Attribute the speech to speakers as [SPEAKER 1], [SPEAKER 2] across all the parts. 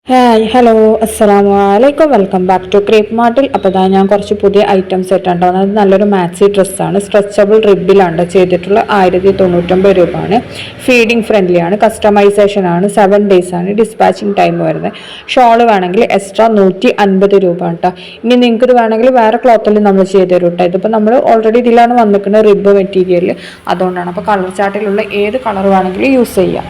[SPEAKER 1] Hi hello അസ്സലാമു അലൈക്കും welcome back to crepe മാർട്ടിൽ. അപ്പോൾ ഇതാ ഞാൻ കുറച്ച് പുതിയ ഐറ്റംസ് ആയിട്ടാണ്. അത് നല്ലൊരു മാക്സി ഡ്രസ്സാണ്, സ്ട്രെച്ചബിൾ റിബിലാണ് ചെയ്തിട്ടുള്ള 1099 രൂപയാണ്. ഫീഡിങ് ഫ്രണ്ട്ലി ആണ്, കസ്റ്റമൈസേഷൻ ആണ്, 7 days ആണ് ഡിസ്പാച്ചിങ് ടൈം വരുന്നത്. ഷോൾ വേണമെങ്കിൽ എക്സ്ട്രാ 150 രൂപ കേട്ടോ. ഇനി നിങ്ങൾക്ക് ഇത് വേണമെങ്കിൽ വേറെ ക്ലോത്തിൽ നമ്മൾ ചെയ്ത് തരും കേട്ടോ. ഇതിപ്പോൾ നമ്മൾ ഓൾറെഡി ഇതിലാണ് വന്നിരിക്കുന്നത് റിബ് മെറ്റീരിയൽ, അതുകൊണ്ടാണ്. അപ്പോൾ കളർ ചാർട്ടിലുള്ള ഏത് കളർ വേണമെങ്കിലും യൂസ് ചെയ്യാം.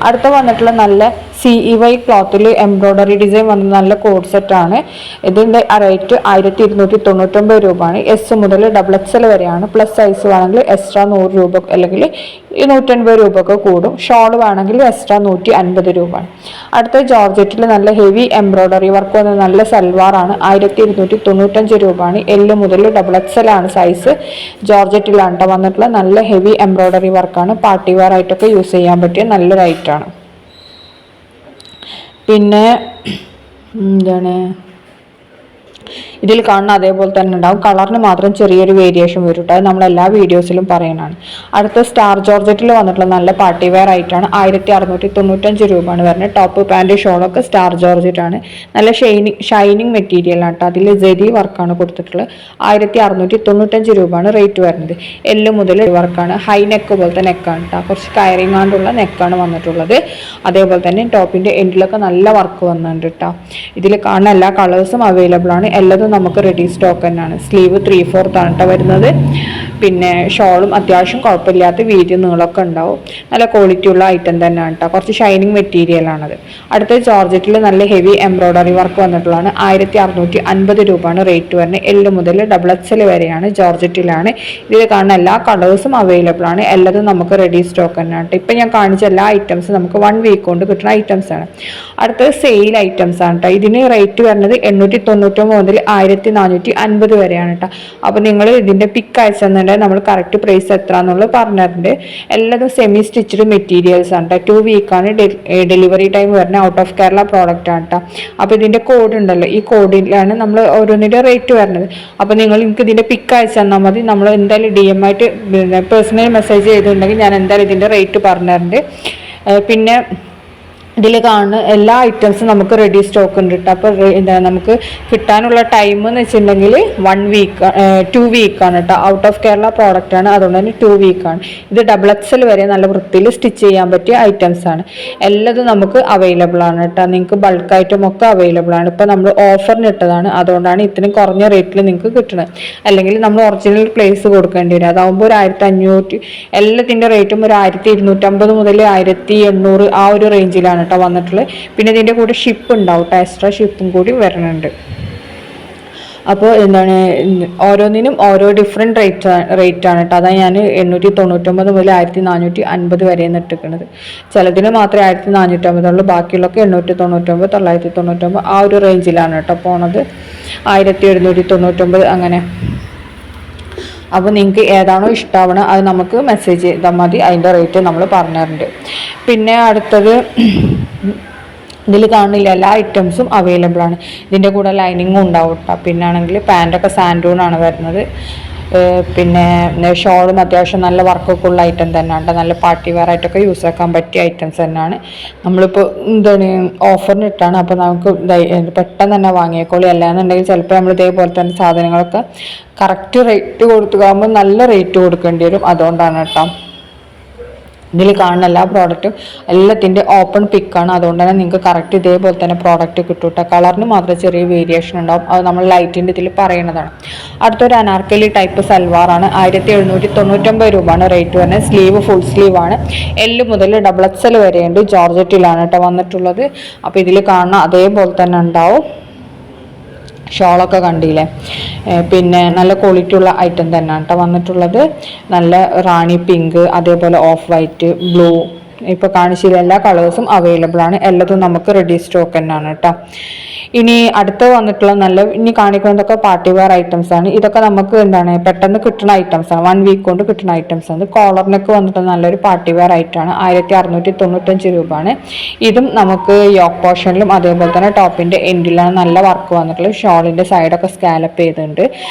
[SPEAKER 1] അടുത്ത വന്നിട്ടുള്ള നല്ല CEY ക്ലോത്തിൽ എംബ്രോയ്ഡറി ഡിസൈൻ വന്ന നല്ല കോഡ് സെറ്റാണ്. ഇതിൻ്റെ റേറ്റ് 1299 രൂപയാണ്. എസ് മുതൽ XXL വരെയാണ്. പ്ലസ് സൈസ് വേണമെങ്കിൽ എക്സ്ട്രാ 100 രൂപ അല്ലെങ്കിൽ 150 രൂപയൊക്കെ കൂടും. ഷോൾ വേണമെങ്കിൽ എക്സ്ട്രാ 150 രൂപയാണ്. അടുത്ത ജോർജറ്റിൽ നല്ല ഹെവി എംബ്രോയ്ഡറി വർക്ക് വന്ന നല്ല സൽവാറാണ്. 1295 രൂപയാണ്. L മുതൽ XXL ആണ് സൈസ്. ജോർജറ്റിലാണ് വന്നിട്ടുള്ള നല്ല ഹെവി എംബ്രോയ്ഡറി വർക്കാണ്. പാർട്ടി വെയർ ആയിട്ടൊക്കെ യൂസ് ചെയ്യാൻ പറ്റിയ നല്ലൊരു ഐറ്റമാണ്. പിന്നെ എന്താണ് ഇതിൽ കാണുന്ന അതേപോലെ തന്നെ ഉണ്ടാവും. കളറിന് മാത്രം ചെറിയൊരു വേരിയേഷൻ വരും കേട്ടോ. അത് നമ്മളെല്ലാ വീഡിയോസിലും പറയുന്നതാണ്. അടുത്ത സ്റ്റാർ ജോർജറ്റിൽ വന്നിട്ടുള്ള നല്ല പാർട്ടി വെയർ ആയിട്ടാണ്. 1695 രൂപയാണ് വരുന്നത്. ടോപ്പ് പാൻറ് ഷോളൊക്കെ സ്റ്റാർ ജോർജറ്റ് ആണ്. നല്ല ഷൈനിങ് മെറ്റീരിയലാണ് കേട്ടോ. അതിൽ ജെറി വർക്കാണ് കൊടുത്തിട്ടുള്ളത്. 1695 രൂപയാണ് റേറ്റ് വരുന്നത്. L മുതൽ വർക്കാണ്. ഹൈ നെക്ക് പോലത്തെ നെക്കാണ് കേട്ടോ. കുറച്ച് കയറിങ് കൊണ്ടുള്ള നെക്കാണ് വന്നിട്ടുള്ളത്. അതേപോലെ തന്നെ ടോപ്പിൻ്റെ എൻഡിലൊക്കെ നല്ല വർക്ക് വന്നിട്ടുണ്ട് കേട്ടോ. ഇതിൽ കാണുന്ന എല്ലാ കളേഴ്സും അവൈലബിൾ ആണ്. എല്ലാതും നമുക്ക് റെഡി സ്റ്റോക്ക് തന്നെയാണ്. സ്ലീവ് 3/4 ആണ് കേട്ടോ വരുന്നത്. പിന്നെ ഷോളും അത്യാവശ്യം കുഴപ്പമില്ലാത്ത വീതി നീളമൊക്കെ ഉണ്ടാവും. നല്ല ക്വാളിറ്റി ഉള്ള ഐറ്റം തന്നെയാണ് കേട്ടോ. കുറച്ച് ഷൈനിങ് മെറ്റീരിയലാണത്. അടുത്ത ജോർജറ്റിൽ നല്ല ഹെവി എംബ്രോയ്ഡറി വർക്ക് വന്നിട്ടുള്ളതാണ്. 1650 രൂപയാണ് റേറ്റ് വരുന്നത്. L മുതൽ XXL വരെയാണ്. ജോർജറ്റിലാണ്. ഇതിൽ കാണുന്ന എല്ലാ കളേഴ്സും അവൈലബിൾ ആണ്. എല്ലാതും നമുക്ക് റെഡി സ്റ്റോക്ക് തന്നെയാണ് കേട്ടോ. ഇപ്പം ഞാൻ കാണിച്ച എല്ലാ ഐറ്റംസും നമുക്ക് 1 വീക്ക് കൊണ്ട് കിട്ടുന്ന ഐറ്റംസ് ആണ്. അടുത്തത് സെയിൽ ഐറ്റംസ് ആണ് കേട്ടോ. ഇതിന് റേറ്റ് വരുന്നത് 899 മുതൽ 1450 വരെയാണ് കേട്ടോ. അപ്പോൾ നിങ്ങൾ ഇതിൻ്റെ പിക്ക് അയച്ചെന്നുണ്ടെങ്കിൽ നമ്മൾ കറക്റ്റ് പ്രൈസ് എത്ര എന്നുള്ളത് പറഞ്ഞിട്ടുണ്ട്. എല്ലാതും സെമി സ്റ്റിച്ച്ഡ് മെറ്റീരിയൽസ് ആണ് കേട്ടോ. 2 വീക്കാണ് ഡെലിവറി ടൈം വരുന്നത്. ഔട്ട് ഓഫ് കേരള പ്രോഡക്റ്റ് ആണ് കേട്ടോ. അപ്പോൾ ഇതിൻ്റെ കോഡ് ഉണ്ടല്ലോ, ഈ കോഡിലാണ് നമ്മൾ ഓരോന്നിൻ്റെ റേറ്റ് വരുന്നത്. അപ്പോൾ നിങ്ങൾ എനിക്ക് ഇതിൻ്റെ പിക്ക് അയച്ചു തന്നാൽ മതി. നമ്മൾ എന്തായാലും DM ആയിട്ട് പേഴ്സണൽ മെസ്സേജ് ചെയ്തിട്ടുണ്ടെങ്കിൽ ഞാൻ എന്തായാലും ഇതിൻ്റെ റേറ്റ് പറഞ്ഞിട്ടുണ്ട്. പിന്നെ ഇതിൽ കാണുന്ന എല്ലാ ഐറ്റംസും നമുക്ക് റെഡി സ്റ്റോക്ക് ഉണ്ട് കേട്ടോ. അപ്പോൾ നമുക്ക് കിട്ടാനുള്ള ടൈം എന്ന് വെച്ചിട്ടുണ്ടെങ്കിൽ 1 വീക്ക് 2 വീക്കാണ് കേട്ടോ. ഔട്ട് ഓഫ് കേരള പ്രോഡക്റ്റ് ആണ്, അതുകൊണ്ട് തന്നെ 2 വീക്കാണ്. ഇത് XXL വരെ നല്ല വൃത്തിയിൽ സ്റ്റിച്ച് ചെയ്യാൻ പറ്റിയ ഐറ്റംസ് ആണ്. എല്ലാതും നമുക്ക് അവൈലബിൾ ആണ് കേട്ടോ. നിങ്ങൾക്ക് ബൾക്ക് ഐറ്റം ഒക്കെ അവൈലബിൾ ആണ്. ഇപ്പോൾ നമ്മൾ ഓഫറിന് ഇട്ടതാണ്, അതുകൊണ്ടാണ് ഇത്രയും കുറഞ്ഞ റേറ്റിൽ നിങ്ങൾക്ക് കിട്ടുന്നത്. അല്ലെങ്കിൽ നമ്മൾ ഒറിജിനൽ പ്ലേസ് കൊടുക്കേണ്ടി വരും. അതാകുമ്പോൾ 1500, എല്ലാത്തിൻ്റെ റേറ്റും ഒരു 1250 മുതൽ 1800 ആ ഒരു റേഞ്ചിലാണ് വന്നിട്ടുള്ളത്. പിന്നെ ഇതിൻ്റെ കൂടെ ഷിപ്പ് ഉണ്ടാവും കേട്ടോ. എക്സ്ട്രാ ഷിപ്പും കൂടി വരുന്നുണ്ട്. അപ്പോൾ എന്താണ് ഓരോന്നിനും ഓരോ ഡിഫറെൻറ്റ് റേറ്റാണ് കേട്ടോ. അതാണ് ഞാൻ 899 മുതൽ 1450 വരെയെന്ന് ഇട്ടിരിക്കുന്നത്. ചിലതിന് മാത്രമേ 1450 ഉള്ളൂ. ബാക്കിയുള്ളൊക്കെ 899, 999 ആ ഒരു റേഞ്ചിലാണ് കേട്ടോ പോണത്. 1799 അങ്ങനെ. അപ്പോൾ നിങ്ങൾക്ക് ഏതാണോ ഇഷ്ടമാവണം അത് നമുക്ക് മെസ്സേജ് ചെയ്താൽ മതി. അതിൻ്റെ റേറ്റ് നമ്മൾ പറഞ്ഞിട്ടുണ്ട്. പിന്നെ അടുത്തത് ഇതിൽ കാണില്ല എല്ലാ ഐറ്റംസും അവൈലബിൾ ആണ്. ഇതിൻ്റെ കൂടെ ലൈനിങ്ങും ഉണ്ടാവും കേട്ടോ. പിന്നെ ആണെങ്കിൽ പാൻറ്റൊക്കെ സാൻഡൂണാണ് വരുന്നത്. പിന്നെ ഷോളും അത്യാവശ്യം നല്ല വർക്കൊക്കെ ഉള്ള ഐറ്റം തന്നെയാണ് കേട്ടോ. നല്ല പാർട്ടി വെയർ ആയിട്ടൊക്കെ യൂസ് ആക്കാൻ പറ്റിയ ഐറ്റംസ് തന്നെയാണ്. നമ്മളിപ്പോൾ എന്താണ് ഓഫറിന് ഇട്ടാണ്. അപ്പോൾ നമുക്ക് പെട്ടെന്ന് തന്നെ വാങ്ങിയേക്കോളൂ. അല്ലാന്നുണ്ടെങ്കിൽ ചിലപ്പോൾ നമ്മൾ ഇതേപോലെ തന്നെ സാധനങ്ങളൊക്കെ കറക്റ്റ് റേറ്റ് കൊടുത്തുകാകുമ്പോൾ നല്ല റേറ്റ് കൊടുക്കേണ്ടി വരും. അതുകൊണ്ടാണ് കേട്ടോ. ഇതിൽ കാണുന്ന എല്ലാ പ്രോഡക്റ്റും എല്ലാത്തിൻ്റെ ഓപ്പൺ പിക്കാണ്. അതുകൊണ്ട് തന്നെ നിങ്ങൾക്ക് കറക്റ്റ് ഇതേപോലെ തന്നെ പ്രോഡക്റ്റ് കിട്ടും കേട്ടോ. കളറിന് മാത്രം ചെറിയ വേരിയേഷൻ ഉണ്ടാവും. അത് നമ്മൾ ലൈറ്റിൻ്റെ ഇതിൽ പറയുന്നതാണ്. അടുത്തൊരു അനാർക്കലി ടൈപ്പ് സൽവാറാണ്. 1799 രൂപയാണ് റേറ്റ് വരുന്നത്. സ്ലീവ് ഫുൾ സ്ലീവാണ്. L മുതൽ XXL വരെയുണ്ട്. ജോർജറ്റിലാണ് കേട്ടോ വന്നിട്ടുള്ളത്. അപ്പോൾ ഇതിൽ കാണുന്ന അതേപോലെ തന്നെ ഉണ്ടാവും. ഷോളൊക്കെ കണ്ടില്ലേ. പിന്നെ നല്ല ക്വാളിറ്റി ഉള്ള ഐറ്റം തന്നെയാണ് കേട്ടോ വന്നിട്ടുള്ളത്. നല്ല റാണി പിങ്ക്, അതേപോലെ ഓഫ് വൈറ്റ്, ബ്ലൂ, ഇപ്പോൾ കാണിച്ചില്ല എല്ലാ കളേഴ്സും അവൈലബിൾ ആണ്. എല്ലാതും നമുക്ക് റെഡി സ്റ്റോക്ക് തന്നെയാണ് കേട്ടോ. ഇനി അടുത്ത് വന്നിട്ടുള്ള ഇനി കാണിക്കുന്നതൊക്കെ പാർട്ടി വെയർ ഐറ്റംസ് ആണ്. ഇതൊക്കെ നമുക്ക് എന്താണ് പെട്ടെന്ന് കിട്ടുന്ന ഐറ്റംസ് ആണ്. 1 വീക്ക് കൊണ്ട് കിട്ടുന്ന ഐറ്റംസ് ആണ്. കോളറിനൊക്കെ വന്നിട്ട് നല്ലൊരു പാർട്ടി വെയർ ഐറ്റമാണ്. 1695 രൂപയാണ്. ഇതും നമുക്ക് യോക്ക് പോർഷനിലും അതേപോലെ തന്നെ ടോപ്പിൻ്റെ എൻഡിലാണ് നല്ല വർക്ക് വന്നിട്ടുള്ളത്. ഷോളിൻ്റെ സൈഡൊക്കെ സ്കാലപ്പ് ചെയ്തിട്ടുണ്ട്.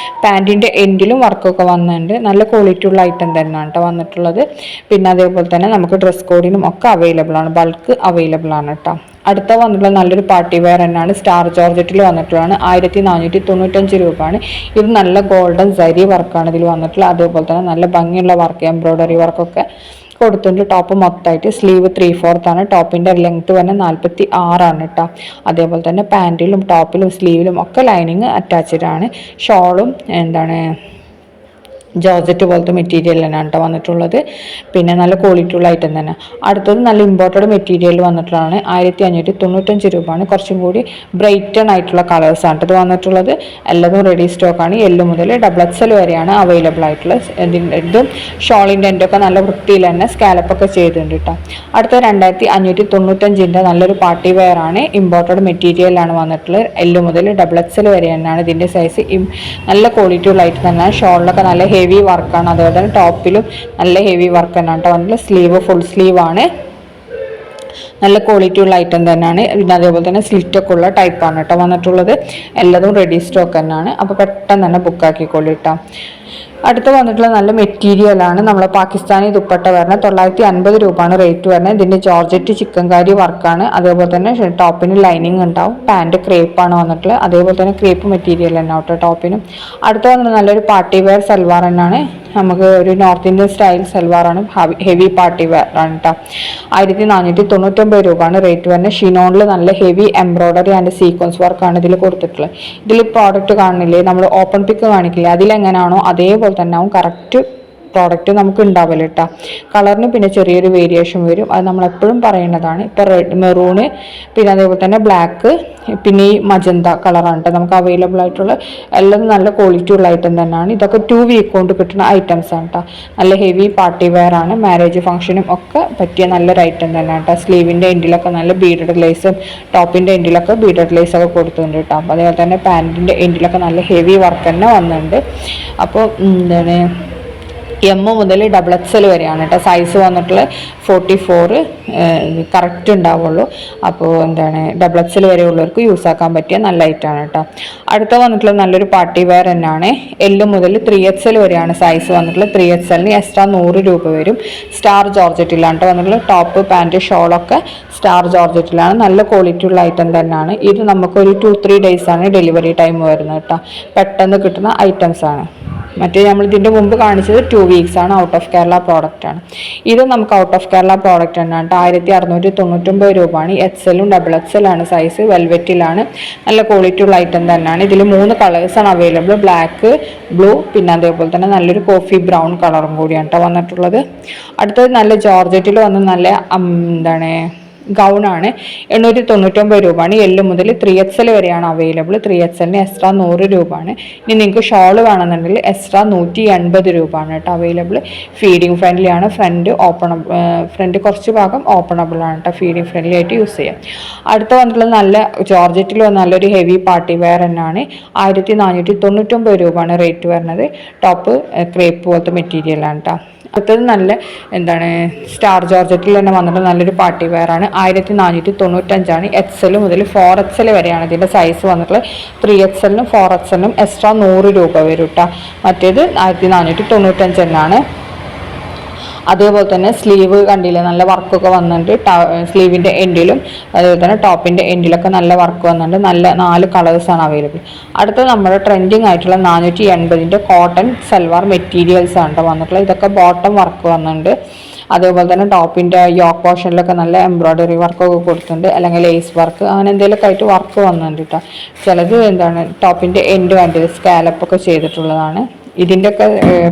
[SPEAKER 1] പാൻറ്റിൻ്റെ എൻഡിലും വർക്കൊക്കെ വന്നിട്ടുണ്ട്. നല്ല ക്വാളിറ്റി ഉള്ള ഐറ്റം തന്നെയാണ് കേട്ടോ വന്നിട്ടുള്ളത്. പിന്നെ അതേപോലെ തന്നെ നമുക്ക് ഡ്രസ് കോഡിനും ഒക്കെ അവൈലബിൾ ആണ്. ബൾക്ക് അവൈലബിൾ ആണ് കേട്ടോ. അടുത്ത വന്നിട്ടുള്ള നല്ലൊരു പാർട്ടി വെയർ തന്നെയാണ്. സ്റ്റാർ ജോർജറ്റിൽ വന്നിട്ടുള്ളതാണ്. 1495 രൂപയാണ്. ഇത് നല്ല ഗോൾഡൻ സരി വർക്കാണ് ഇതിൽ വന്നിട്ടുള്ളത്. അതേപോലെ തന്നെ നല്ല ഭംഗിയുള്ള വർക്ക്, എംബ്രോയ്ഡറി വർക്കൊക്കെ കൊടുത്തിട്ടുണ്ട്. ടോപ്പ് മൊത്തമായിട്ട് സ്ലീവ് 3/4 ആണ്. ടോപ്പിൻ്റെ ലെങ്ത് തന്നെ 46 കേട്ടോ. അതേപോലെ തന്നെ പാൻറ്റിലും ടോപ്പിലും സ്ലീവിലും ഒക്കെ ലൈനിങ് അറ്റാച്ച്ഡ് ആണ്. ഷോളും ജോർജറ്റ് പോലത്തെ മെറ്റീരിയൽ തന്നെയാണ് കേട്ടോ വന്നിട്ടുള്ളത്. പിന്നെ നല്ല ക്വാളിറ്റി ഉള്ള ഐറ്റം തന്നെ. അടുത്തത് നല്ല ഇമ്പോർട്ടഡ് മെറ്റീരിയൽ വന്നിട്ടുള്ളതാണ്. 1595 രൂപയാണ്. കുറച്ചും കൂടി ബ്രൈറ്റൺ ആയിട്ടുള്ള കളേഴ്സാണ് ഇത് വന്നിട്ടുള്ളത്. എല്ലാതും റെഡി സ്റ്റോക്കാണ്. എൽ മുതൽ XXL വരെയാണ് അവൈലബിൾ ആയിട്ടുള്ളത്. ഇതും ഷോളിൻ്റെ എൻ്റെയൊക്കെ നല്ല വൃത്തിയിൽ തന്നെ സ്കാലപ്പൊക്കെ ചെയ്തിട്ടുണ്ട് കേട്ടോ. അടുത്ത 2595 നല്ലൊരു പാർട്ടി വെയർ ആണ്. ഇമ്പോർട്ടഡ് മെറ്റീരിയലാണ് വന്നിട്ടുള്ളത്. എൽ മുതൽ XXL വരെ തന്നെയാണ് ഇതിൻ്റെ സൈസ്. നല്ല ക്വാളിറ്റി ഉള്ള ഐറ്റം തന്നെ. ഷോളിലൊക്കെ നല്ല ഹെവി വർക്കാണ്. അതുപോലെ തന്നെ ടോപ്പിലും നല്ല ഹെവി വർക്ക് തന്നെയാണ് കേട്ടോ വന്നിട്ടുള്ളത്. സ്ലീവ് ഫുൾ സ്ലീവ് ആണ്. നല്ല ക്വാളിറ്റി ഉള്ള ഐറ്റം തന്നെയാണ്. പിന്നെ അതേപോലെ തന്നെ സ്ലിറ്റൊക്കെ ഉള്ള ടൈപ്പാണ് കേട്ടോ വന്നിട്ടുള്ളത്. എല്ലാതും റെഡി സ്റ്റോക്ക് തന്നെയാണ്. അപ്പോൾ പെട്ടെന്ന് തന്നെ ബുക്കാക്കിക്കൊള്ളിട്ടോ. അടുത്ത് വന്നിട്ടുള്ള നല്ല മെറ്റീരിയലാണ്. നമ്മൾ പാകിസ്ഥാനി ദുപ്പട്ട വരുന്നത് 950 രൂപയാണ് റേറ്റ് വരുന്നത്. ഇതിൻ്റെ ജോർജറ്റ് ചിക്കൻകാരി വർക്കാണ്. അതേപോലെ തന്നെ ടോപ്പിന് ലൈനിങ് ഉണ്ടാവും. പാൻറ്റ് ക്രേപ്പാണ് വന്നിട്ടുള്ളത്. അതേപോലെ തന്നെ ക്രേപ്പ് മെറ്റീരിയൽ തന്നെ കേട്ടോ ടോപ്പിനും. അടുത്ത് വന്നിട്ട് നല്ലൊരു പാർട്ടി വെയർ സൽവാർ തന്നെയാണ്. നമുക്ക് ഒരു നോർത്ത് ഇന്ത്യൻ സ്റ്റൈൽ സൽവാറാണ്. ഹെവി പാർട്ടി വെയർ ആണ് കേട്ടോ. 1499 രൂപയാണ് റേറ്റ് വരുന്നത്. ഷിനോണിൽ നല്ല ഹെവി എംബ്രോയ്ഡറി ആൻഡ് സീക്വൻസ് വർക്കാണ് ഇതിൽ കൊടുത്തിട്ടുള്ളത്. ഇതിൽ പ്രോഡക്റ്റ് കാണുന്നില്ലേ, നമ്മൾ ഓപ്പൺ പിക്ക് കാണിക്കില്ലേ, അതിലെങ്ങനെയാണോ അതേപോലെ തന്നെ ആവും കറക്റ്റ് പ്രോഡക്റ്റ് നമുക്ക് ഉണ്ടാവില്ല കേട്ടോ. കളറിന് പിന്നെ ചെറിയൊരു വേരിയേഷൻ വരും. അത് നമ്മളെപ്പോഴും പറയുന്നതാണ്. ഇപ്പോൾ റെഡ്, മെറൂണ്, പിന്നെ അതേപോലെ തന്നെ ബ്ലാക്ക്, പിന്നെ ഈ മജന്ത കളറാണ് കേട്ടോ നമുക്ക് അവൈലബിൾ ആയിട്ടുള്ള. എല്ലാം നല്ല ക്വാളിറ്റി ഉള്ള ഐറ്റം തന്നെയാണ്. ഇതൊക്കെ 2 വീക്ക് കൊണ്ട് കിട്ടുന്ന ഐറ്റംസ് ആണ് കേട്ടോ. നല്ല ഹെവി പാർട്ടി വെയർ ആണ്. മാരേജ് ഫംഗ്ഷനും ഒക്കെ പറ്റിയ നല്ലൊരു ഐറ്റം തന്നെയാണ് കേട്ടോ. സ്ലീവിൻ്റെ എൻഡിലൊക്കെ നല്ല ബീഡഡ് ലേസും ടോപ്പിൻ്റെ എൻഡിലൊക്കെ ബീഡഡ് ലേസൊക്കെ കൊടുത്തിട്ടുണ്ട് കേട്ടോ. അപ്പോൾ അതേപോലെ തന്നെ പാൻറ്റിൻ്റെ എൻഡിലൊക്കെ നല്ല ഹെവി വർക്ക് തന്നെ വന്നിട്ടുണ്ട്. അപ്പോൾ എന്താണ് M മുതൽ XXL വരെയാണ് കേട്ടോ സൈസ് വന്നിട്ടുള്ള. 44 കറക്റ്റ് ഉണ്ടാവുള്ളൂ. അപ്പോൾ XXL വരെ ഉള്ളവർക്ക് യൂസ് ആക്കാൻ പറ്റിയ നല്ല ഐറ്റമാണ് കേട്ടോ. അടുത്ത വന്നിട്ടുള്ള നല്ലൊരു പാർട്ടി വെയർ തന്നെയാണ്. L മുതൽ 3XL വരെയാണ് സൈസ് വന്നിട്ടുള്ളത്. 3XLന് എക്സ്ട്രാ 100 രൂപ വരും. സ്റ്റാർ ജോർജറ്റിലാണ് കേട്ടോ വന്നിട്ടുള്ളത്. ടോപ്പ് പാൻറ്റ് ഷോളൊക്കെ സ്റ്റാർ ജോർജറ്റിലാണ്. നല്ല ക്വാളിറ്റി ഉള്ള ഐറ്റം തന്നെയാണ്. ഇത് നമുക്കൊരു 2-3 days ആണ് ഡെലിവറി ടൈം വരുന്നത് കേട്ടോ. പെട്ടെന്ന് കിട്ടുന്ന ഐറ്റംസ് ആണ്. മറ്റേ നമ്മൾ ഇതിൻ്റെ മുമ്പ് കാണിച്ചത് 2 weeks ആണ്. ഔട്ട് ഓഫ് കേരള പ്രോഡക്റ്റ് ആണ്. ഇത് നമുക്ക് ഔട്ട് ഓഫ് കേരള പ്രോഡക്റ്റ് തന്നെയാണ്. 1699 രൂപയാണ്. XL ഉം XXL ആണ് സൈസ്. വെൽവെറ്റിലാണ്. നല്ല ക്വാളിറ്റി ഉള്ള ഐറ്റം തന്നെയാണ്. ഇതിൽ 3 കളേഴ്സാണ് അവൈലബിൾ. ബ്ലാക്ക്, ബ്ലൂ, പിന്നെ അതേപോലെ തന്നെ നല്ലൊരു കോഫി ബ്രൗൺ കളറും കൂടിയാണ് കേട്ടോ വന്നിട്ടുള്ളത്. അടുത്തത് നല്ല ജോർജറ്റിൽ വന്ന് നല്ല ഗൗണാണ്. 899 രൂപയാണ്. L മുതൽ 3XL വരെയാണ് അവൈലബിൾ. 3XLന് എക്സ്ട്രാ 100 രൂപയാണ്. ഇനി നിങ്ങൾക്ക് ഷോൾ വേണമെന്നുണ്ടെങ്കിൽ എക്സ്ട്രാ 180 രൂപയാണ് കേട്ടോ അവൈലബിൾ. ഫീഡിങ് ഫ്രണ്ട്ലി ആണ്. ഫ്രണ്ട് കുറച്ച് ഭാഗം ഓപ്പണബിൾ ആണ് കേട്ടോ. ഫീഡിങ് ഫ്രണ്ട്ലി ആയിട്ട് യൂസ് ചെയ്യാം. അടുത്ത വന്നിട്ടുള്ളത് നല്ല ജോർജറ്റിൽ നല്ലൊരു ഹെവി പാർട്ടി വെയർ തന്നെയാണ്. 1499 രൂപയാണ് റേറ്റ് വരുന്നത്. ടോപ്പ് ക്രേപ്പ് പോലത്തെ മെറ്റീരിയലാണ് കേട്ടോ. അടുത്തത് നല്ല സ്റ്റാർ ജോർജറ്റിൽ തന്നെ വന്നിട്ട് നല്ലൊരു പാർട്ടി വെയർ ആണ്. 1495 XL മുതൽ 4XL വരെയാണ് ഇതിൻ്റെ സൈസ് വന്നിട്ടുള്ളത്. 3XLനും 4XLനും എക്സ്ട്രാ 100 രൂപ വരും കേട്ടോ. മറ്റേത് 1495 തന്നെയാണ്. അതേപോലെ തന്നെ സ്ലീവ് കണ്ടില്ലേ, നല്ല വർക്കൊക്കെ വന്നിട്ടുണ്ട്. സ്ലീവിൻ്റെ എൻഡിലും അതേപോലെ തന്നെ ടോപ്പിൻ്റെ എൻഡിലൊക്കെ നല്ല വർക്ക് വന്നിട്ടുണ്ട്. നല്ല 4 കളേഴ്സാണ് അവൈലബിൾ. അടുത്ത നമ്മുടെ ട്രെൻഡിങ് ആയിട്ടുള്ള 480 കോട്ടൺ സൽവാർ മെറ്റീരിയൽസ് ആണ് വന്നിട്ടുള്ളത്. ഇതൊക്കെ ബോട്ടം വർക്ക് വന്നിട്ടുണ്ട്. അതേപോലെ തന്നെ ടോപ്പിൻ്റെ യോക്ക് പോർഷനിലൊക്കെ നല്ല എംബ്രോയ്ഡറി വർക്കൊക്കെ കൊടുത്തിട്ടുണ്ട്. അല്ലെങ്കിൽ ലേസ് വർക്ക് അങ്ങനെ എന്തെങ്കിലുമൊക്കെ ആയിട്ട് വർക്ക് വന്നിട്ടുണ്ട് കേട്ടോ. ചിലത് ടോപ്പിൻ്റെ എൻഡ് കണ്ടിട്ട് സ്കാലപ്പൊക്കെ ചെയ്തിട്ടുള്ളതാണ്. ഇതിൻ്റെയൊക്കെ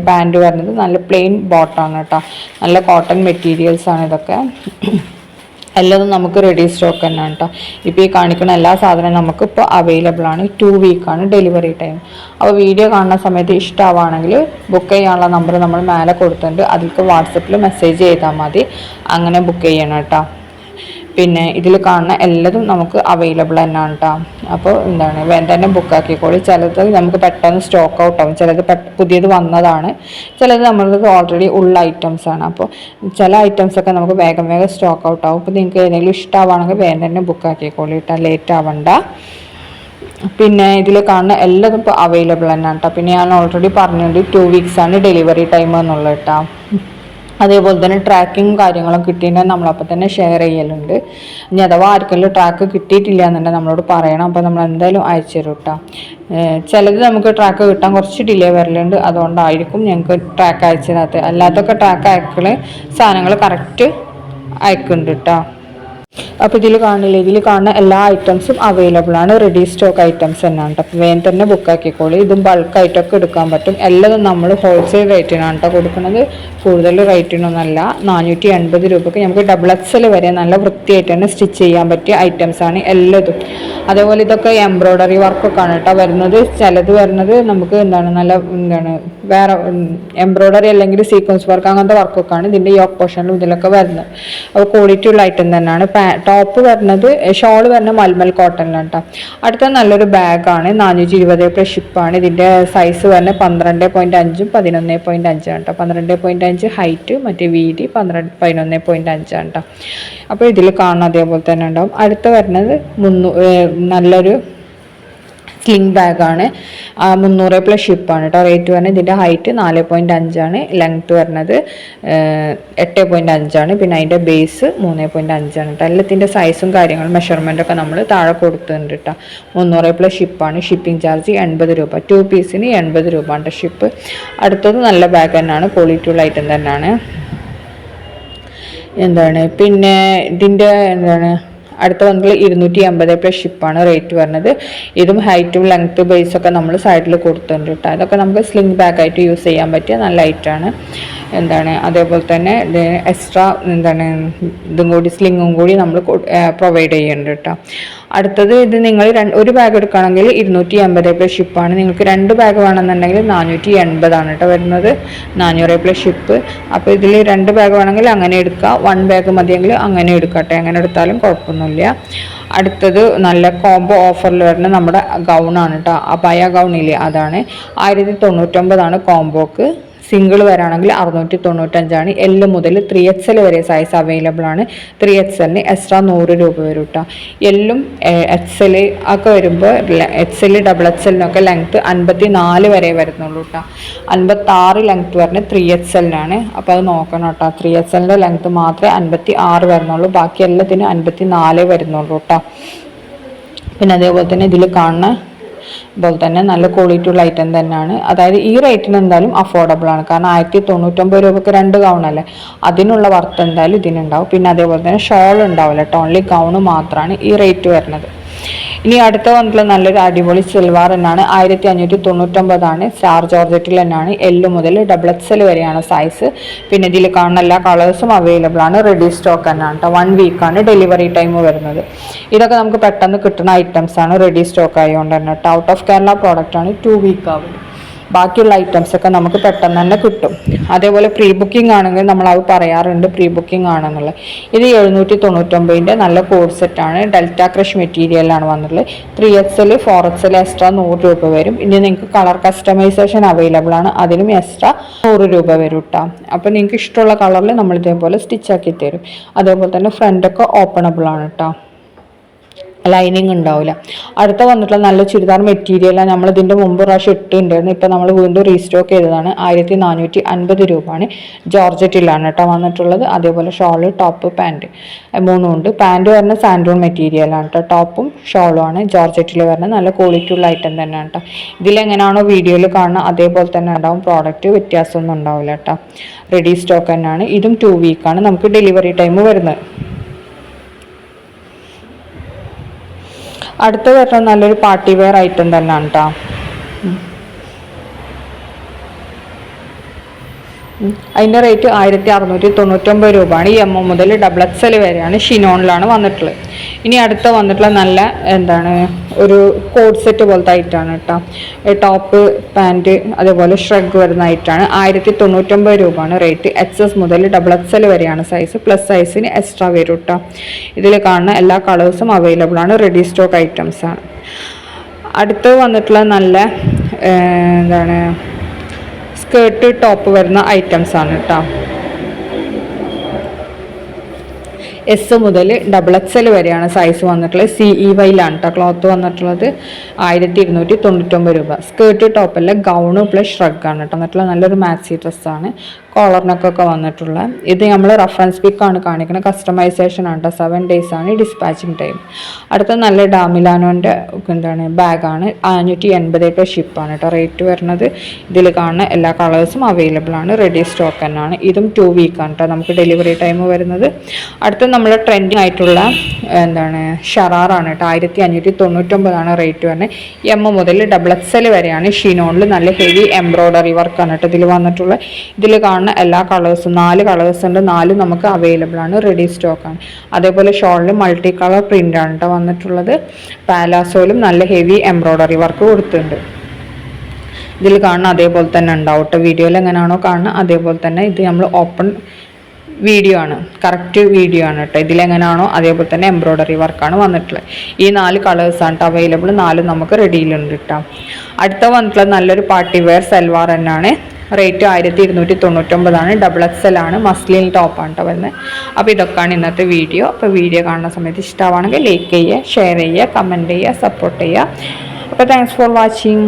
[SPEAKER 1] പാൻറ്റ് വരുന്നത് നല്ല പ്ലെയിൻ ബോട്ടമാണ് കേട്ടോ. നല്ല കോട്ടൺ മെറ്റീരിയൽസ് ആണ് ഇതൊക്കെ. എല്ലാതും നമുക്ക് റെഡി സ്റ്റോക്ക് തന്നെയാണ് കേട്ടോ. ഇപ്പോൾ ഈ കാണിക്കുന്ന എല്ലാ സാധനവും നമുക്കിപ്പോൾ അവൈലബിൾ ആണ്. 2 വീക്കാണ് ഡെലിവറി ടൈം. അപ്പോൾ വീഡിയോ കാണുന്ന സമയത്ത് ഇഷ്ടമാവുകയാണെങ്കിൽ ബുക്ക് ചെയ്യാനുള്ള നമ്പർ നമ്മൾ മേലെ കൊടുത്തിട്ടുണ്ട്. അതിലേക്ക് വാട്സപ്പിൽ മെസ്സേജ് ചെയ്താൽ മതി. അങ്ങനെ ബുക്ക് ചെയ്യണം കേട്ടോ. പിന്നെ ഇതിൽ കാണുന്ന എല്ലാതും നമുക്ക് അവൈലബിൾ തന്നെയാണ് കേട്ടോ. അപ്പോൾ വേഗം തന്നെ ബുക്കാക്കിക്കോളി. ചിലത് നമുക്ക് പെട്ടെന്ന് സ്റ്റോക്ക് ഔട്ട് ആവും. ചിലത് പുതിയത് വന്നതാണ്. ചിലത് നമ്മൾക്ക് ഓൾറെഡി ഉള്ള ഐറ്റംസാണ്. അപ്പോൾ ചില ഐറ്റംസൊക്കെ നമുക്ക് വേഗം സ്റ്റോക്ക് ഔട്ട് ആവും. അപ്പോൾ നിങ്ങൾക്ക് ഏതെങ്കിലും ഇഷ്ടമാവുകയാണെങ്കിൽ വേഗം തന്നെ ബുക്കാക്കിക്കോളി കേട്ടോ. ലേറ്റ് ആവണ്ട. പിന്നെ ഇതിൽ കാണുന്ന എല്ലാതും ഇപ്പോൾ അവൈലബിൾ തന്നെയാണ് കേട്ടോ. പിന്നെ ഞാൻ ഓൾറെഡി പറഞ്ഞിട്ടുണ്ട് 2 വീക്സാണ് ഡെലിവറി ടൈം എന്നുള്ളത് കേട്ടോ. അതേപോലെ തന്നെ ട്രാക്കിങ് കാര്യങ്ങളും കിട്ടിയിട്ടുണ്ടെങ്കിൽ നമ്മളപ്പോൾ തന്നെ ഷെയർ ചെയ്യലുണ്ട്. ഇനി അഥവാ ആർക്കെങ്കിലും ട്രാക്ക് കിട്ടിയിട്ടില്ല എന്നുണ്ടെങ്കിൽ നമ്മളോട് പറയണം. അപ്പോൾ നമ്മൾ എന്തായാലും അയച്ചു തരും കേട്ടോ. ചിലത് നമുക്ക് ട്രാക്ക് കിട്ടാൻ കുറച്ച് ഡിലേ വരലുണ്ട്, അതുകൊണ്ടായിരിക്കും ഞങ്ങൾക്ക് ട്രാക്ക് അയച്ചു തരാത്തത്. അല്ലാത്തൊക്കെ ട്രാക്ക് അയക്കൽ സാധനങ്ങൾ കറക്റ്റ് അയക്കുന്നുണ്ട് കേട്ടോ. അപ്പോൾ ഇതിൽ കാണില്ല, ഇതിൽ കാണുന്ന എല്ലാ ഐറ്റംസും അവൈലബിൾ ആണ്, റെഡി സ്റ്റോക്ക് ഐറ്റംസ് തന്നെയാണ് കേട്ടോ. അപ്പോൾ വേഗം തന്നെ ബുക്ക് ആക്കിക്കോളൂ. ഇതും ബൾക്കായിട്ടൊക്കെ എടുക്കാൻ പറ്റും. എല്ലാം നമ്മൾ ഹോൾസെയിൽ റേറ്റിനാണ് കേട്ടോ കൊടുക്കുന്നത്, കൂടുതൽ റേറ്റിനൊന്നല്ല. 480 രൂപയ്ക്ക് നമുക്ക് ഡബിൾ എക്സൽ വരെ നല്ല വൃത്തിയായിട്ട് തന്നെ സ്റ്റിച്ച് ചെയ്യാൻ പറ്റിയ ഐറ്റംസ് ആണ് എല്ലാതും. അതേപോലെ ഇതൊക്കെ എംബ്രോയ്ഡറി വർക്കൊക്കെ ആണ് കേട്ടോ വരുന്നത്. ചിലത് വരുന്നത് നമുക്ക് നല്ല വേറെ എംബ്രോയ്ഡറി അല്ലെങ്കിൽ സീക്വൻസ് വർക്ക് അങ്ങനത്തെ വർക്കൊക്കെ ആണ് ഇതിൻ്റെ യോക്ക് പോർഷനിലും ഇതിലൊക്കെ വരുന്നത്. അപ്പോൾ ക്വാളിറ്റി ഉള്ള ഐറ്റം തന്നെയാണ്. ടോപ്പ് വരുന്നത് ഷോൾ വരുന്നത് മൽമൽ കോട്ടണിലാണ് കേട്ടോ. അടുത്ത നല്ലൊരു ബാഗാണ്, 420 പ്ലസ് ഷിപ്പാണ്. ഇതിൻ്റെ സൈസ് വരുന്നത് 12.5 11.5 ആണ് കേട്ടോ. 12.5 ഹൈറ്റ്, മറ്റേ വീതി 11.5 ആണ് കേട്ടോ. അപ്പോൾ ഇതിൽ കാണുന്ന അതേപോലെ തന്നെ ഉണ്ടാവും. അടുത്ത വരുന്നത് നല്ലൊരു സ്ലിംഗ് ബാഗാണ്, 300 പ്ലസ് ഷിപ്പാണ് കേട്ടോ. റേറ്റ് വരുന്നത് ഇതിൻ്റെ ഹൈറ്റ് 4.5 ആണ്, ലെങ്ത്ത് വരുന്നത് 8.5 ആണ്, പിന്നെ അതിൻ്റെ ബേസ് 3.5 ആണ് കേട്ടോ. എല്ലാത്തിൻ്റെ സൈസും കാര്യങ്ങളും മെഷർമെൻറ്റൊക്കെ നമ്മൾ താഴെ കൊടുത്തിട്ടുണ്ട് കേട്ടോ. 300 പ്ലസ് ഷിപ്പാണ്. ഷിപ്പിംഗ് ചാർജ് 80 രൂപ, 2 പീസിന് 80 രൂപ ഉണ്ട് ഷിപ്പ്. അടുത്തത് നല്ല ബാഗ് തന്നെയാണ്, ക്വാളിറ്റി ഉള്ള ഐറ്റം തന്നെയാണ്. പിന്നെ ഇതിൻ്റെ അടുത്ത വന്നിട്ടുള്ള 280 പ്ലസ് ഷിപ്പാണ് റേറ്റ് വരുന്നത്. ഇതും ഹൈറ്റും ലെങ്ത്ത് ബേസൊക്കെ നമ്മൾ സൈഡിൽ കൊടുത്തിട്ടുണ്ട് കേട്ടോ. ഇതൊക്കെ നമുക്ക് സ്ലിംഗ് ബാഗായിട്ട് യൂസ് ചെയ്യാൻ പറ്റിയ നല്ല ഐറ്റമാണ്. അതേപോലെ തന്നെ എക്സ്ട്രാ ഇതും കൂടി സ്ലിങ്ങും കൂടി നമ്മൾ പ്രൊവൈഡ് ചെയ്യുന്നുണ്ട് കേട്ടോ. അടുത്തത് ഇത് നിങ്ങൾ ഒരു ബാഗ് എടുക്കുകയാണെങ്കിൽ 280 പ്ലസ് ഷിപ്പാണ്. നിങ്ങൾക്ക് 2 ബാഗ് വേണമെന്നുണ്ടെങ്കിൽ 480 ആണ് കേട്ടോ വരുന്നത്, 400 പ്ലസ് ഷിപ്പ്. അപ്പോൾ ഇതിൽ 2 ബാഗ് വേണമെങ്കിൽ അങ്ങനെ എടുക്കുക, 1 ബാഗ് മതിയെങ്കിൽ അങ്ങനെ എടുക്കട്ടെ, അങ്ങനെ എടുത്താലും കുഴപ്പമൊന്നുമില്ല. അടുത്തത് നല്ല കോംബോ ഓഫറിൽ വരുന്ന നമ്മുടെ ഗൗണാണ് കേട്ടോ. അബായ ഗൗണില്ലേ, അതാണ് 1099 ആണ് കോംബോക്ക്. സിംഗിൾ വരാണെങ്കിൽ 695 ആണ്. L മുതൽ 3XL വരെ സൈസ് അവൈലബിൾ ആണ്. 3XLന് എക്സ്ട്രാ 100 രൂപ വരും കേട്ടോ. എല്ലും XL ഒക്കെ വരുമ്പോൾ XL ഡബിൾ XLനൊക്കെ ലെങ്ത്ത് 54 വരെ വരുന്നുള്ളൂ കേട്ടോ. 56 ലെങ്ത്ത് വരുന്നത് 3XLനാണ്. അപ്പോൾ അത് നോക്കണം കേട്ടോ. 3XLൻ്റെ ലെങ്ത്ത് മാത്രമേ 56 വരുന്നുള്ളൂ, ബാക്കി എല്ലാത്തിനും 54 വരുന്നുള്ളൂ കേട്ടോ. പിന്നെ അതേപോലെ തന്നെ ഇതിൽ കാണുന്ന അതുപോലെ തന്നെ നല്ല ക്വാളിറ്റി ഉള്ള ഐറ്റം തന്നെയാണ്. അതായത് ഈ റേറ്റിന് എന്തായാലും അഫോർഡബിൾ ആണ്, കാരണം 1099 രൂപയ്ക്ക് 2 ഗൗണല്ലേ, അതിനുള്ള വർത്ത് എന്തായാലും ഇതിനുണ്ടാവും. പിന്നെ അതേപോലെ തന്നെ ഷോൾ ഉണ്ടാവില്ല കേട്ടോ, ഓൺലി ഗൗണ് മാത്രമാണ് ഈ റേറ്റ് വരുന്നത്. ഇനി അടുത്ത വന്നിട്ടുള്ള നല്ലൊരു അടിപൊളി സിൽവാർ തന്നെയാണ്, 1599 ആണ്. സ്റ്റാർ ജോർജറ്റിൽ തന്നെയാണ്. L മുതൽ ഡബിൾ XL വരെയാണ് സൈസ്. പിന്നെ ഇതിൽ കാണുന്ന എല്ലാ കളേഴ്സും അവൈലബിൾ ആണ്, റെഡി സ്റ്റോക്ക് തന്നെയാണ് കേട്ടോ. 1 വീക്കാണ് ഡെലിവറി ടൈം വരുന്നത്. ഇതൊക്കെ നമുക്ക് പെട്ടെന്ന് കിട്ടുന്ന ഐറ്റംസ് ആണ്, റെഡി സ്റ്റോക്ക് ആയതുകൊണ്ട് തന്നെ കേട്ടോ. ഔട്ട് ഓഫ് കേരള പ്രോഡക്റ്റ് ആണ്, 2 വീക്ക് ആവും. ബാക്കിയുള്ള ഐറ്റംസൊക്കെ നമുക്ക് പെട്ടെന്ന് തന്നെ കിട്ടും. അതേപോലെ പ്രീ ബുക്കിംഗ് ആണെങ്കിൽ നമ്മൾ അത് പറയാറുണ്ട്, പ്രീ ബുക്കിംഗ് ആണെന്നുള്ളത്. ഇത് 799ൻ്റെ നല്ല കോഡ് സെറ്റാണ്, ഡെൽറ്റ ക്രഷ് മെറ്റീരിയലാണ് വന്നിട്ടുള്ളത്. 3XL 4XL എക്സ്ട്രാ 100 രൂപ വരും. ഇനി നിങ്ങൾക്ക് കളർ കസ്റ്റമൈസേഷൻ അവൈലബിൾ ആണ്, അതിനും എക്സ്ട്രാ 100 രൂപ വരും കേട്ടോ. അപ്പോൾ നിങ്ങൾക്ക് ഇഷ്ടമുള്ള കളറിൽ നമ്മൾ ഇതേപോലെ സ്റ്റിച്ചാക്കി തരും. അതേപോലെ തന്നെ ഫ്രണ്ടൊക്കെ ഓപ്പണബിൾ ആണ് കേട്ടോ, ലൈനിങ് ഉണ്ടാവില്ല. അടുത്ത വന്നിട്ടുള്ള നല്ല ചുരിദാർ മെറ്റീരിയലാണ്. നമ്മൾ ഇതിൻ്റെ മുമ്പ് പ്രാവശ്യം ഇട്ടുണ്ടായിരുന്നു, ഇപ്പം നമ്മൾ വീണ്ടും റീസ്റ്റോക്ക് ചെയ്തതാണ്. 1450 രൂപയാണ്. ജോർജറ്റിലാണ് കേട്ടോ വന്നിട്ടുള്ളത്. അതേപോലെ ഷോള്, ടോപ്പ്, പാൻറ്റ് 3 ഉണ്ട്. പാൻറ്റ് വരുന്ന സാൻഡൂൺ മെറ്റീരിയലാണ് കേട്ടോ, ടോപ്പും ഷോളും ആണ് ജോർജറ്റിൽ വരുന്നത്. നല്ല ക്വാളിറ്റി ഉള്ള ഐറ്റം തന്നെയാണ് കേട്ടോ. ഇതിലെങ്ങനെയാണോ വീഡിയോയിൽ കാണുന്നത് അതേപോലെ തന്നെ ഉണ്ടാവും, പ്രോഡക്റ്റ് വ്യത്യാസമൊന്നും ഉണ്ടാവില്ല കേട്ടോ. റെഡി സ്റ്റോക്ക് തന്നെയാണ്. ഇതും 2 വീക്കാണ് നമുക്ക് ഡെലിവറി ടൈം വരുന്നത്. അടുത്ത വരുന്നത് നല്ലൊരു പാർട്ടി വെയർ ഐറ്റം തന്നെയാണ് കേട്ടോ. അതിൻ്റെ റേറ്റ് 1699 രൂപയാണ്. ഈ M മുതൽ ഡബിൾ XL വരെയാണ്, ഷിനോണിലാണ് വന്നിട്ടുള്ളത്. ഇനി അടുത്ത വന്നിട്ടുള്ള നല്ല ഒരു കോഡ് സെറ്റ് പോലത്തെ ഐറ്റാണ് കേട്ടോ. ടോപ്പ്, പാൻറ്റ്, അതേപോലെ ഷ്രഗ് വരുന്ന ഐറ്റാണ്. 1099 രൂപയാണ് റേറ്റ്. XS മുതൽ ഡബിൾ XL വരെയാണ് സൈസ്, പ്ലസ് സൈസിന് എക്സ്ട്രാ വരും കേട്ടോ. ഇതിൽ കാണുന്ന എല്ലാ കളേഴ്സും അവൈലബിൾ ആണ്, റെഡി സ്റ്റോക്ക് ഐറ്റംസ് ആണ്. അടുത്ത് വന്നിട്ടുള്ള നല്ല സ്കേർട്ട്, ടോപ്പ് വരുന്ന ഐറ്റംസ് ആണ് കേട്ടോ. S മുതൽ ഡബിൾ XL വരെയാണ് സൈസ് വന്നിട്ടുള്ളത്. CEYലാണ് കേട്ടോ ക്ലോത്ത് വന്നിട്ടുള്ളത്. 1299 രൂപ. സ്കേർട്ട്, ടോപ്പല്ല, ഗൗണ് പ്ലസ് ഷ്രഗാണ് കേട്ടോ വന്നിട്ടുള്ളത്. നല്ലൊരു മാക്സി ഡ്രസ്സാണ്, കോളറിനൊക്കെ വന്നിട്ടുള്ള. ഇത് നമ്മൾ റഫറൻസ് പിക്കാണ് കാണിക്കുന്നത്. കസ്റ്റമൈസേഷൻ ആണ് കേട്ടോ. 7 days ആണ് ഡിസ്പാച്ചിങ് ടൈം. അടുത്ത നല്ല ഡാമിലാനോൻ്റെ ബാഗാണ്. 580 ഷിപ്പാണ് കേട്ടോ. റേറ്റ് വരുന്നത് ഇതിൽ കാണുന്ന എല്ലാ കളേഴ്സും അവൈലബിൾ ആണ്. റെഡി സ്റ്റോക്ക് തന്നെയാണ്. ഇതും 2 വീക്കാണ് കേട്ടോ നമുക്ക് ഡെലിവറി ടൈം വരുന്നത്. അടുത്ത നമ്മൾ ട്രെൻഡിങ് ആയിട്ടുള്ള ഷറാറാണ് കേട്ടോ. 1599 റേറ്റ് വരുന്നത്. M മുതൽ XXL വരെയാണ്. ഷിനോണിൽ നല്ല ഹെവി എംബ്രോയ്ഡറി വർക്കാണ് കേട്ടോ ഇതിൽ വന്നിട്ടുള്ളത്. ഇതിൽ കാണുന്ന എല്ലാ കളേഴ്സും 4 കളേഴ്സ് ഉണ്ട്. 4 നമുക്ക് അവൈലബിൾ ആണ്. റെഡി സ്റ്റോക്കാണ്. അതേപോലെ ഷോളിൽ മൾട്ടി കളർ പ്രിൻ്റ് ആണ് കേട്ടോ വന്നിട്ടുള്ളത്. പാലാസോയിലും നല്ല ഹെവി എംബ്രോയ്ഡറി വർക്ക് കൊടുത്തിട്ടുണ്ട്. ഇതിൽ കാണുന്ന അതേപോലെ തന്നെ ഉണ്ടാവും കേട്ടോ. വീഡിയോയിൽ എങ്ങനെയാണോ കാണുന്നത് അതേപോലെ തന്നെ ഇത് നമ്മൾ ഓപ്പൺ വീഡിയോ ആണ്, കറക്റ്റ് വീഡിയോ ആണ് കേട്ടോ. ഇതിലെങ്ങനെയാണോ അതേപോലെ തന്നെ എംബ്രോയ്ഡറി വർക്കാണ് വന്നിട്ടുള്ളത്. ഈ 4 കളേഴ്സാണ് കേട്ടോ അവൈലബിൾ. 4 നമുക്ക് റെഡിയിലുണ്ട് കേട്ടോ. അടുത്ത വന്നിട്ടുള്ളത് നല്ലൊരു പാർട്ടി വെയർ സൽവാർ തന്നെയാണ്. റേറ്റ് 1299 XXL ആണ്. മസ്ലിൻ ടോപ്പാണ് കേട്ടോ വരുന്നത്. അപ്പോൾ ഇതൊക്കെയാണ് ഇന്നത്തെ വീഡിയോ. അപ്പോൾ വീഡിയോ കാണുന്ന സമയത്ത് ഇഷ്ടമാണെങ്കിൽ ലൈക്ക് ചെയ്യുക, ഷെയർ ചെയ്യുക, കമൻറ്റ് ചെയ്യുക, സപ്പോർട്ട് ചെയ്യുക. അപ്പോൾ താങ്ക്സ് ഫോർ വാച്ചിങ്.